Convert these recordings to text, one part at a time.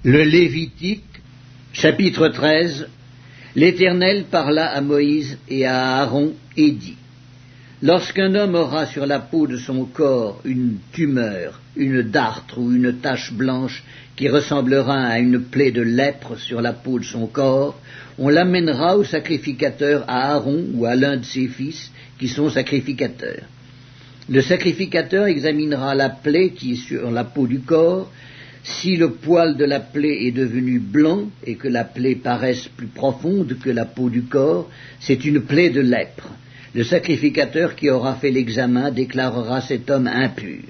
Le Lévitique, chapitre 13. L'Éternel parla à Moïse et à Aaron et dit: Lorsqu'un homme aura sur la peau de son corps une tumeur, une dartre ou une tache blanche qui ressemblera à une plaie de lèpre sur la peau de son corps, on l'amènera au sacrificateur, à Aaron ou à l'un de ses fils qui sont sacrificateurs. Le sacrificateur examinera la plaie qui est sur la peau du corps. Si le poil de la plaie est devenu blanc et que la plaie paraisse plus profonde que la peau du corps, c'est une plaie de lèpre. Le sacrificateur qui aura fait l'examen déclarera cet homme impur.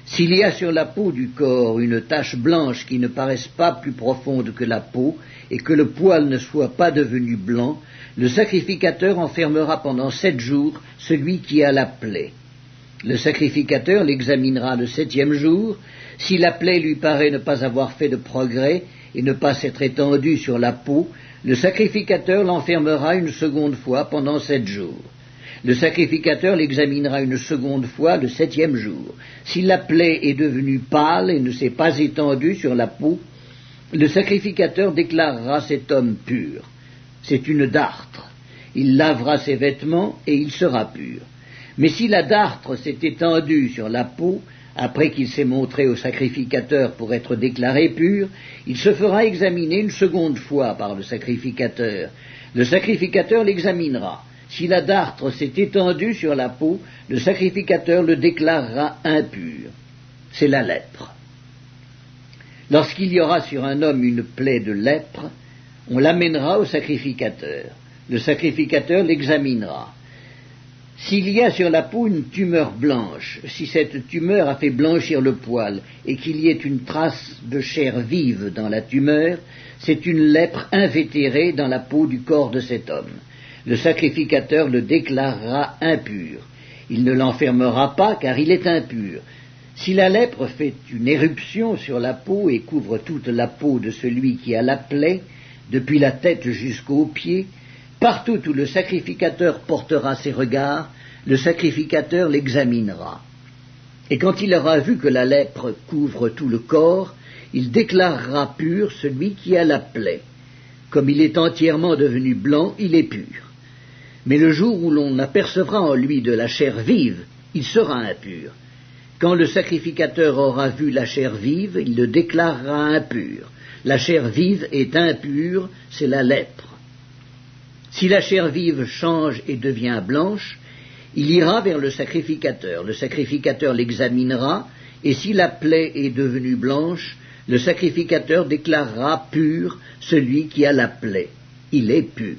S'il y a sur la peau du corps une tache blanche qui ne paraisse pas plus profonde que la peau et que le poil ne soit pas devenu blanc, le sacrificateur enfermera pendant 7 jours celui qui a la plaie. Le sacrificateur l'examinera le 7e jour. Si la plaie lui paraît ne pas avoir fait de progrès et ne pas s'être étendue sur la peau, le sacrificateur l'enfermera une seconde fois pendant 7 jours. Le sacrificateur l'examinera une seconde fois le 7e jour. Si la plaie est devenue pâle et ne s'est pas étendue sur la peau, le sacrificateur déclarera cet homme pur. C'est une dartre. Il lavera ses vêtements et il sera pur. Mais si la dartre s'est étendue sur la peau, après qu'il s'est montré au sacrificateur pour être déclaré pur, il se fera examiner une seconde fois par le sacrificateur. Le sacrificateur l'examinera. Si la dartre s'est étendue sur la peau, le sacrificateur le déclarera impur. C'est la lèpre. Lorsqu'il y aura sur un homme une plaie de lèpre, on l'amènera au sacrificateur. Le sacrificateur l'examinera. S'il y a sur la peau une tumeur blanche, si cette tumeur a fait blanchir le poil et qu'il y ait une trace de chair vive dans la tumeur, c'est une lèpre invétérée dans la peau du corps de cet homme. Le sacrificateur le déclarera impur. Il ne l'enfermera pas car il est impur. Si la lèpre fait une éruption sur la peau et couvre toute la peau de celui qui a la plaie, depuis la tête jusqu'aux pieds, partout où le sacrificateur portera ses regards, le sacrificateur l'examinera. Et quand il aura vu que la lèpre couvre tout le corps, il déclarera pur celui qui a la plaie. Comme il est entièrement devenu blanc, il est pur. Mais le jour où l'on apercevra en lui de la chair vive, il sera impur. Quand le sacrificateur aura vu la chair vive, il le déclarera impur. La chair vive est impure, c'est la lèpre. Si la chair vive change et devient blanche, il ira vers le sacrificateur. Le sacrificateur l'examinera, et si la plaie est devenue blanche, le sacrificateur déclarera pur celui qui a la plaie. Il est pur.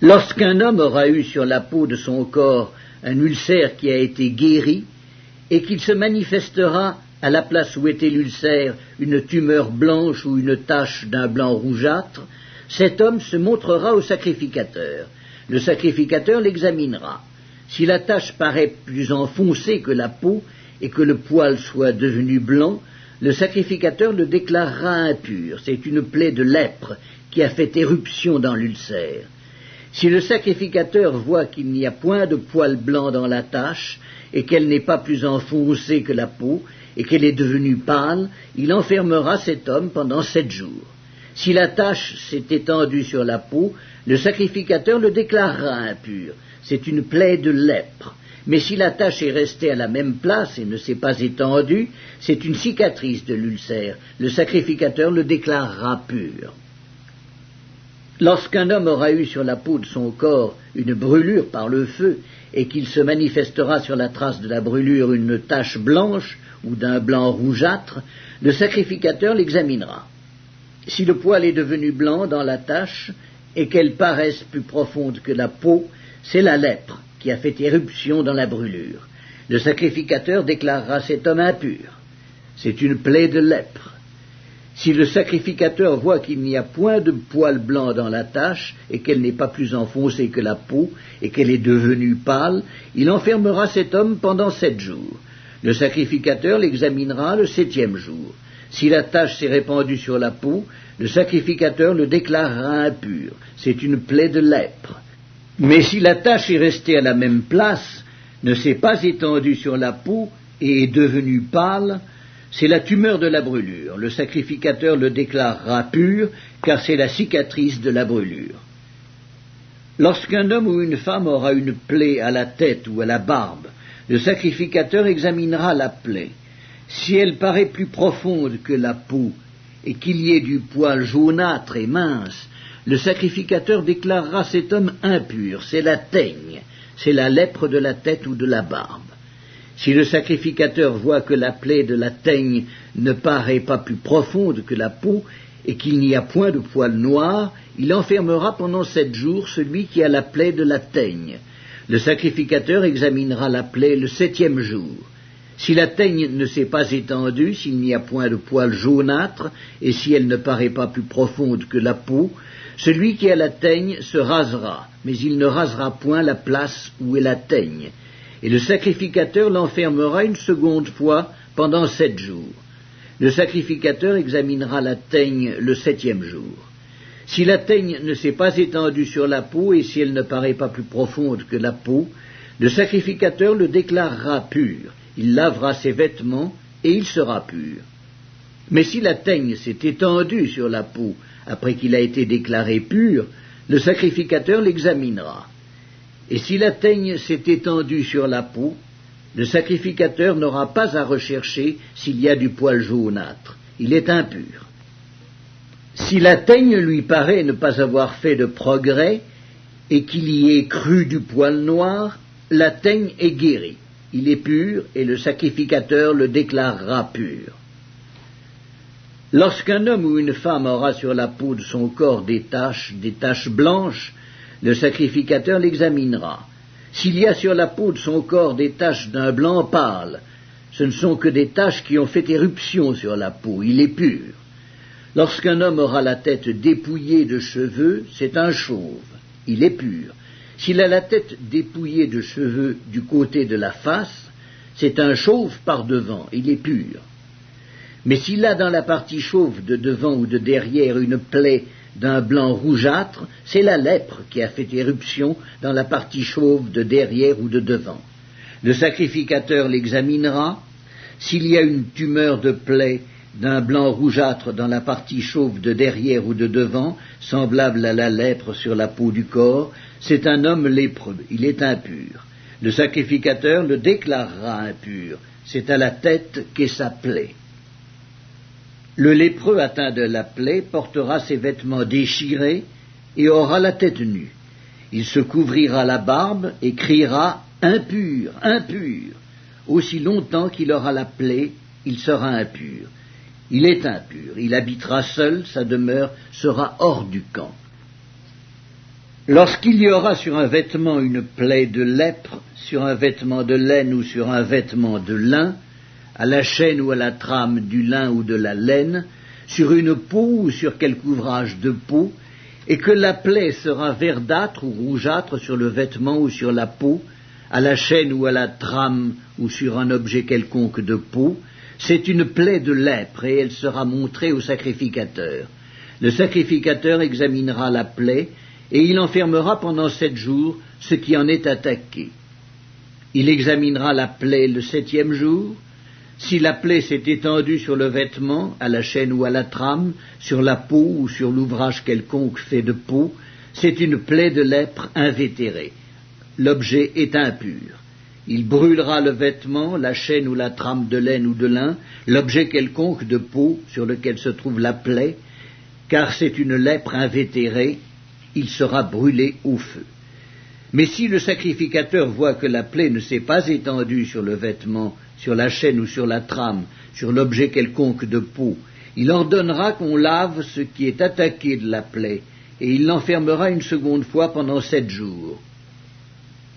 Lorsqu'un homme aura eu sur la peau de son corps un ulcère qui a été guéri, et qu'il se manifestera à la place où était l'ulcère une tumeur blanche ou une tache d'un blanc rougeâtre, cet homme se montrera au sacrificateur. Le sacrificateur l'examinera. Si la tache paraît plus enfoncée que la peau et que le poil soit devenu blanc, le sacrificateur le déclarera impur. C'est une plaie de lèpre qui a fait éruption dans l'ulcère. Si le sacrificateur voit qu'il n'y a point de poil blanc dans la tache et qu'elle n'est pas plus enfoncée que la peau et qu'elle est devenue pâle, il enfermera cet homme pendant 7 jours. Si la tache s'est étendue sur la peau, le sacrificateur le déclarera impur. C'est une plaie de lèpre. Mais si la tache est restée à la même place et ne s'est pas étendue, c'est une cicatrice de l'ulcère. Le sacrificateur le déclarera pur. Lorsqu'un homme aura eu sur la peau de son corps une brûlure par le feu, et qu'il se manifestera sur la trace de la brûlure une tache blanche ou d'un blanc rougeâtre, le sacrificateur l'examinera. Si le poil est devenu blanc dans la tache et qu'elle paraisse plus profonde que la peau, c'est la lèpre qui a fait éruption dans la brûlure. Le sacrificateur déclarera cet homme impur. C'est une plaie de lèpre. Si le sacrificateur voit qu'il n'y a point de poil blanc dans la tache et qu'elle n'est pas plus enfoncée que la peau et qu'elle est devenue pâle, il enfermera cet homme pendant 7 jours. Le sacrificateur l'examinera le 7e jour. Si la tache s'est répandue sur la peau, le sacrificateur le déclarera impur. C'est une plaie de lèpre. Mais si la tache est restée à la même place, ne s'est pas étendue sur la peau et est devenue pâle, c'est la tumeur de la brûlure. Le sacrificateur le déclarera pur, car c'est la cicatrice de la brûlure. Lorsqu'un homme ou une femme aura une plaie à la tête ou à la barbe, le sacrificateur examinera la plaie. Si elle paraît plus profonde que la peau et qu'il y ait du poil jaunâtre et mince, le sacrificateur déclarera cet homme impur, c'est la teigne, c'est la lèpre de la tête ou de la barbe. Si le sacrificateur voit que la plaie de la teigne ne paraît pas plus profonde que la peau et qu'il n'y a point de poil noir, il enfermera pendant 7 jours celui qui a la plaie de la teigne. Le sacrificateur examinera la plaie le 7e jour. Si la teigne ne s'est pas étendue, s'il n'y a point de poil jaunâtre, et si elle ne paraît pas plus profonde que la peau, celui qui a la teigne se rasera, mais il ne rasera point la place où est la teigne. Et le sacrificateur l'enfermera une seconde fois pendant 7 jours. Le sacrificateur examinera la teigne le 7e jour. Si la teigne ne s'est pas étendue sur la peau, et si elle ne paraît pas plus profonde que la peau, le sacrificateur le déclarera pur. Il lavera ses vêtements, et il sera pur. Mais si la teigne s'est étendue sur la peau, après qu'il a été déclaré pur, le sacrificateur l'examinera. Et si la teigne s'est étendue sur la peau, le sacrificateur n'aura pas à rechercher s'il y a du poil jaunâtre. Il est impur. Si la teigne lui paraît ne pas avoir fait de progrès, et qu'il y ait cru du poil noir, la teigne est guérie. Il est pur, et le sacrificateur le déclarera pur. Lorsqu'un homme ou une femme aura sur la peau de son corps des taches blanches, le sacrificateur l'examinera. S'il y a sur la peau de son corps des taches d'un blanc pâle, ce ne sont que des taches qui ont fait éruption sur la peau, il est pur. Lorsqu'un homme aura la tête dépouillée de cheveux, c'est un chauve, il est pur. S'il a la tête dépouillée de cheveux du côté de la face, c'est un chauve par devant, il est pur. Mais s'il a dans la partie chauve de devant ou de derrière une plaie d'un blanc rougeâtre, c'est la lèpre qui a fait éruption dans la partie chauve de derrière ou de devant. Le sacrificateur l'examinera. S'il y a une tumeur de plaie d'un blanc rougeâtre dans la partie chauve de derrière ou de devant, semblable à la lèpre sur la peau du corps, c'est un homme lépreux, il est impur. Le sacrificateur le déclarera impur, c'est à la tête qu'est sa plaie. Le lépreux atteint de la plaie portera ses vêtements déchirés et aura la tête nue. Il se couvrira la barbe et criera « Impur, impur !» Aussi longtemps qu'il aura la plaie, il sera impur. Il est impur, il habitera seul, sa demeure sera hors du camp. Lorsqu'il y aura sur un vêtement une plaie de lèpre, sur un vêtement de laine ou sur un vêtement de lin, à la chaîne ou à la trame du lin ou de la laine, sur une peau ou sur quelque ouvrage de peau, et que la plaie sera verdâtre ou rougeâtre sur le vêtement ou sur la peau, à la chaîne ou à la trame ou sur un objet quelconque de peau, c'est une plaie de lèpre et elle sera montrée au sacrificateur. Le sacrificateur examinera la plaie et il enfermera pendant 7 jours ce qui en est attaqué. Il examinera la plaie le 7e jour. Si la plaie s'est étendue sur le vêtement, à la chaîne ou à la trame, sur la peau ou sur l'ouvrage quelconque fait de peau, c'est une plaie de lèpre invétérée. L'objet est impur. Il brûlera le vêtement, la chaîne ou la trame de laine ou de lin, l'objet quelconque de peau sur lequel se trouve la plaie, car c'est une lèpre invétérée, il sera brûlé au feu. Mais si le sacrificateur voit que la plaie ne s'est pas étendue sur le vêtement, sur la chaîne ou sur la trame, sur l'objet quelconque de peau, il ordonnera qu'on lave ce qui est attaqué de la plaie, et il l'enfermera une seconde fois pendant 7 jours.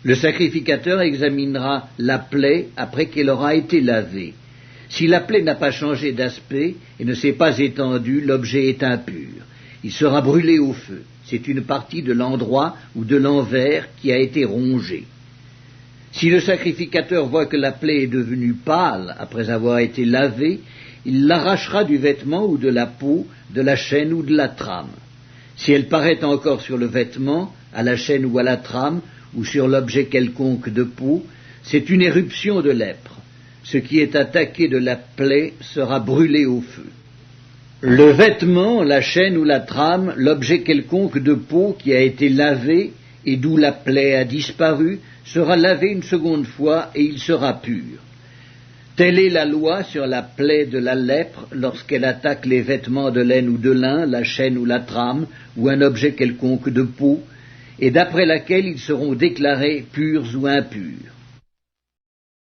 Le sacrificateur examinera la plaie après qu'elle aura été lavée. Si la plaie n'a pas changé d'aspect et ne s'est pas étendue, l'objet est impur. Il sera brûlé au feu. C'est une partie de l'endroit ou de l'envers qui a été rongée. Si le sacrificateur voit que la plaie est devenue pâle après avoir été lavée, il l'arrachera du vêtement ou de la peau, de la chaîne ou de la trame. Si elle paraît encore sur le vêtement, à la chaîne ou à la trame, ou sur l'objet quelconque de peau, c'est une éruption de lèpre. Ce qui est attaqué de la plaie sera brûlé au feu. Le vêtement, la chaîne ou la trame, l'objet quelconque de peau qui a été lavé et d'où la plaie a disparu, sera lavé une seconde fois et il sera pur. Telle est la loi sur la plaie de la lèpre lorsqu'elle attaque les vêtements de laine ou de lin, la chaîne ou la trame, ou un objet quelconque de peau, et d'après laquelle ils seront déclarés purs ou impurs.